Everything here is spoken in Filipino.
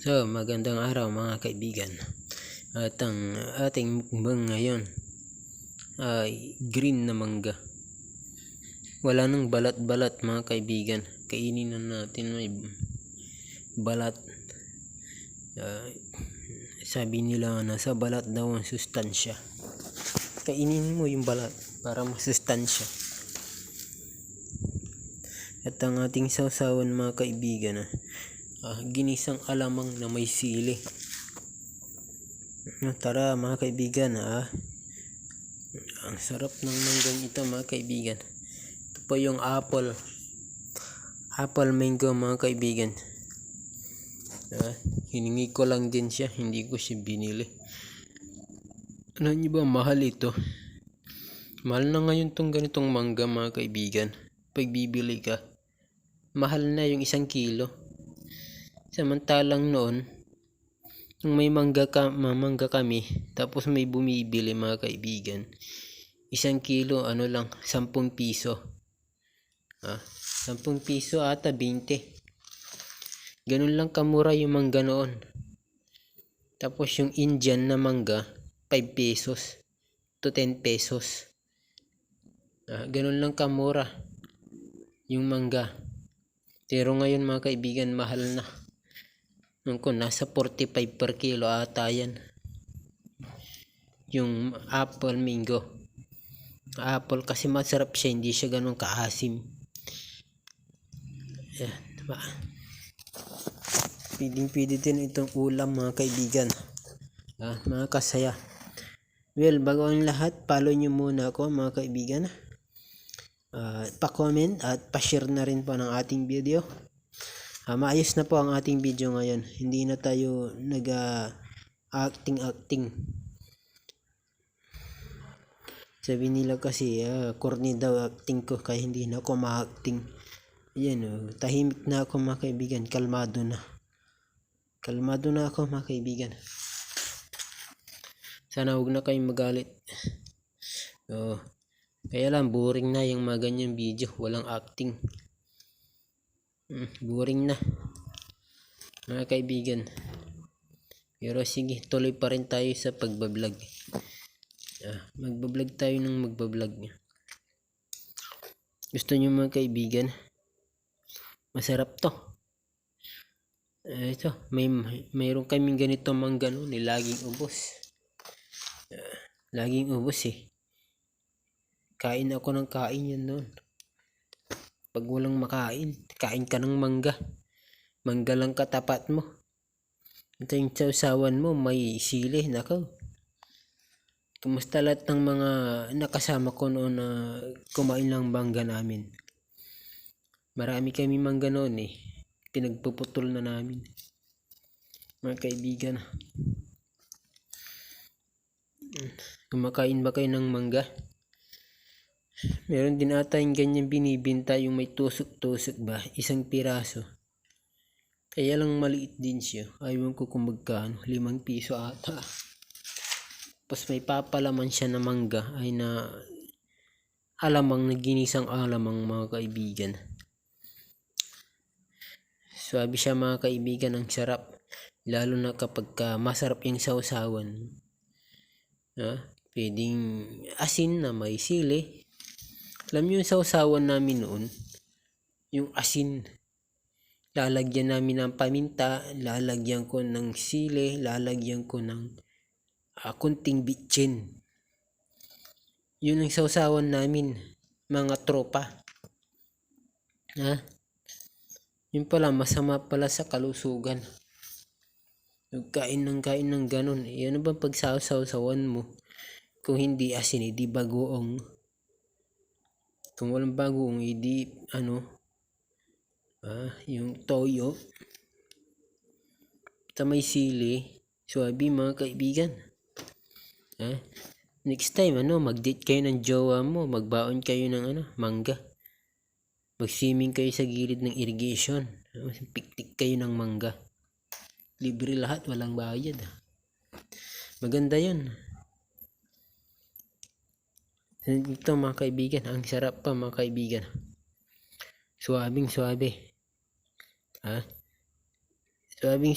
So, magandang araw mga kaibigan. At ang ating mukbang ngayon ay green na mangga. Wala nang balat-balat mga kaibigan. Kainin na natin may balat. Sabi nila nasa balat daw ang sustansya. Kainin mo yung balat para masustansya. At ang ating sausawan mga kaibigan ginisang alamang na may sili. Tara mga kaibigan, ang sarap ng manggang ito mga kaibigan. Ito po yung apple mango mga kaibigan. Hiningi ko lang din siya, hindi ko siya binili. Ano nyo ba, mahal ito? Mahal na ngayon tong ganitong mangga mga kaibigan. Pag bibili ka, mahal na yung 1 kilo. Samantalang noon, nung may mangga kami, tapos may bumibili mga kaibigan, 1 kilo lang, 10 piso. 10 piso ata 20. Ganun lang kamura yung mangga noon. Tapos yung Indian na mangga, 5 pesos to 10 pesos. Ganun lang kamura yung mangga. Pero ngayon mga kaibigan, mahal na. Nasa 45 per kilo ata yan. Yung apple mango. Apple kasi masarap siya, hindi siya ganun kaasim. Diba? Pwede din itong ulam mga kaibigan. Mga kasaya. Well, bago ang lahat, follow nyo muna ako mga kaibigan. Pa-comment at pa-share na rin po ng ating video. Maayos na po ang ating video ngayon. Hindi na tayo acting. Sabi nila kasi corny daw acting ko, kaya hindi na ako ma-acting. Ayan, tahimik na ako mga kaibigan. Kalmado na ako mga kaibigan. Sana huwag na kayong magalit. Kaya lang boring na yung mga ganyang video, walang acting. Boring na mga kaibigan. Pero sige, tuloy pa rin tayo sa pagbablog. Magbablog tayo ng magbablog. Gusto nyo mga kaibigan? Masarap to. Ito, mayroon kaming ganito mangga noon, laging ubos. Laging ubos Kain ako ng kain yan noon. Pag walang makain, kain ka ng mangga. Mangga lang katapat mo. Ito yung sausawan mo, may sili. Nako. Kumusta lahat ng mga nakasama ko noon na kumain ng mangga namin? Marami kami mangga noon Pinagpuputol na namin. Mga kaibigan. Kumakain ba kayo ng mangga? Meron din ata yung ganyan binibinta, yung may tusok-tusok ba, 1 piraso. Kaya lang maliit din siya. Ayaw ko kung magkano, 5 piso ata. Tapos may papalaman siya na mangga, ay na alamang, na ginisang alamang mga kaibigan. Sabi siya mga kaibigan, ang sarap. Lalo na kapag masarap yung sausawan. Pwedeng asin na may sili. Alam niyo yung sausawan namin noon, yung asin, lalagyan namin ng paminta, lalagyan ko ng sili, lalagyan ko ng kunting bitchin. Yun ang sausawan namin, mga tropa. Yun pala, masama pala sa kalusugan. Kain ng ganun. Ano ba pag sausawan mo? Kung hindi asin, hindi bagoong. Kung walang bagoong, hindi yung toyo. May sili. Suwabi mga kaibigan. Next time, mag-date kayo ng jowa mo, magbaon kayo ng mangga. Mag-swimming kayo sa gilid ng irrigation. Piktik kayo ng mangga. Libre lahat, walang bayad. Maganda yun. Ito mga kaibigan, ang sarap pa mga kaibigan. Suwabing suwabe. Suwabing